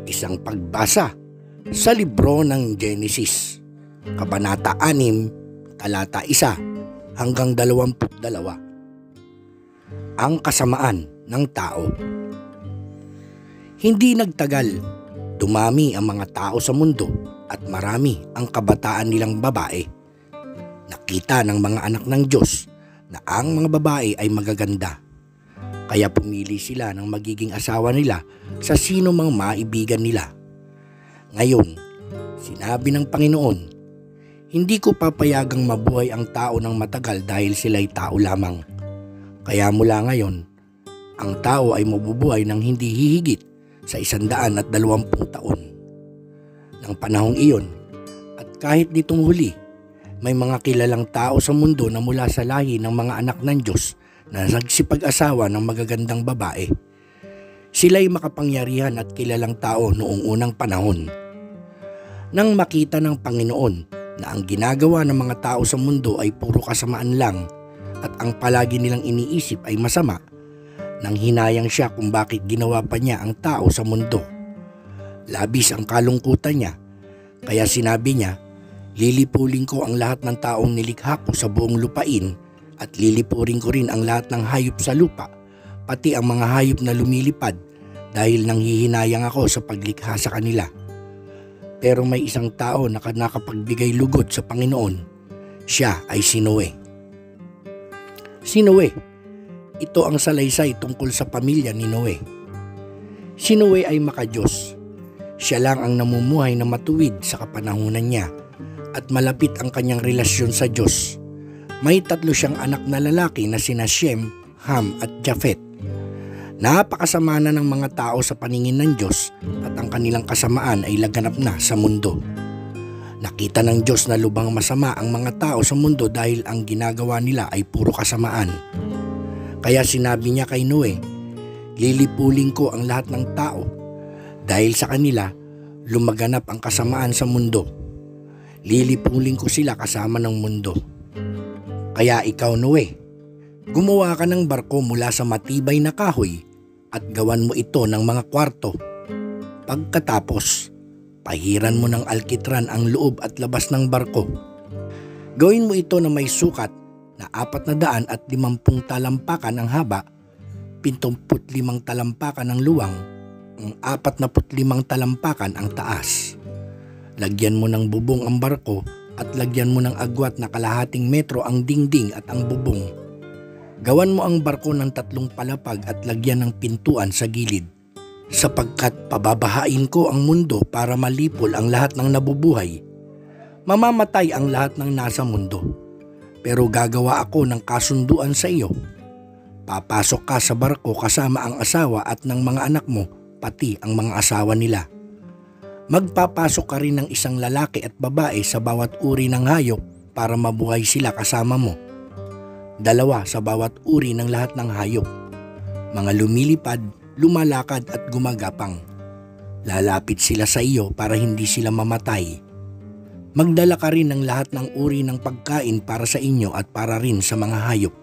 Isang pagbasa sa libro ng Genesis, Kabanata 6, Talata 1 hanggang 22. Ang kasamaan ng tao. Hindi nagtagal, dumami ang mga tao sa mundo at marami ang kabataan nilang babae. Nakita ng mga anak ng Diyos na ang mga babae ay magaganda. Kaya pumili sila ng magiging asawa nila sa sino mang maibigan nila. Ngayon, sinabi ng Panginoon, hindi ko papayagang mabuhay ang tao ng matagal dahil sila'y tao lamang. Kaya mula ngayon, ang tao ay mabubuhay ng hindi hihigit sa 120 taon. Nang panahong iyon, at kahit ditong huli, may mga kilalang tao sa mundo na mula sa lahi ng mga anak ng Diyos na nagsipag-asawa ng magagandang babae. Sila'y makapangyarihan at kilalang tao noong unang panahon. Nang makita ng Panginoon na ang ginagawa ng mga tao sa mundo ay puro kasamaan lang at ang palagi nilang iniisip ay masama, nang hinayang siya kung bakit ginawa pa niya ang tao sa mundo. Labis ang kalungkutan niya, kaya sinabi niya, lilipuling ko ang lahat ng taong nilikha ko sa buong lupain at lilipurin ko rin ang lahat ng hayop sa lupa, pati ang mga hayop na lumilipad dahil nanghihinayang ako sa paglikha sa kanila. Pero may isang tao na nakapagbigay lugod sa Panginoon. Siya ay si Noe. Si Noe, ito ang salaysay tungkol sa pamilya ni Noe. Si Noe ay makadiyos. Siya lang ang namumuhay na matuwid sa kapanahunan niya at malapit ang kanyang relasyon sa Diyos. May 3 siyang anak na lalaki na sina Shem, Ham at Japhet. Napakasama na ng mga tao sa paningin ng Diyos at ang kanilang kasamaan ay laganap na sa mundo. Nakita ng Diyos na lubang masama ang mga tao sa mundo dahil ang ginagawa nila ay puro kasamaan. Kaya sinabi niya kay Noe, lilipuling ko ang lahat ng tao dahil sa kanila lumaganap ang kasamaan sa mundo. Lilipuling ko sila kasama ng mundo. Kaya ikaw, Noe, gumawa ka ng barko mula sa matibay na kahoy at gawan mo ito ng mga kwarto. Pagkatapos, pahiran mo ng alkitran ang loob at labas ng barko. Gawin mo ito na may sukat na 450 talampakan ang haba, 75 talampakan ang luwang, 45 talampakan ang taas. Lagyan mo ng bubong ang barko at lagyan mo ng agwat na kalahating metro ang dingding at ang bubong. Gawan mo ang barko ng 3 palapag at lagyan ng pintuan sa gilid, sapagkat pababahain ko ang mundo para malipol ang lahat ng nabubuhay. Mamamatay ang lahat ng nasa mundo, pero gagawa ako ng kasunduan sa iyo. Papasok ka sa barko kasama ang asawa at ng mga anak mo, pati ang mga asawa nila. Magpapasok ka rin ng isang lalaki at babae sa bawat uri ng hayop para mabuhay sila kasama mo. 2 sa bawat uri ng lahat ng hayop. Mga lumilipad, lumalakad at gumagapang. Lalapit sila sa iyo para hindi sila mamatay. Magdala ka rin ng lahat ng uri ng pagkain para sa inyo at para rin sa mga hayop.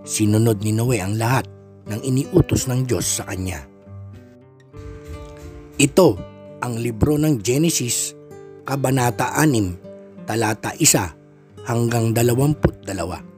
Sinunod ni Noe ang lahat ng iniutos ng Diyos sa kanya. Ito ang libro ng Genesis, Kabanata 6, Talata 1 hanggang 22.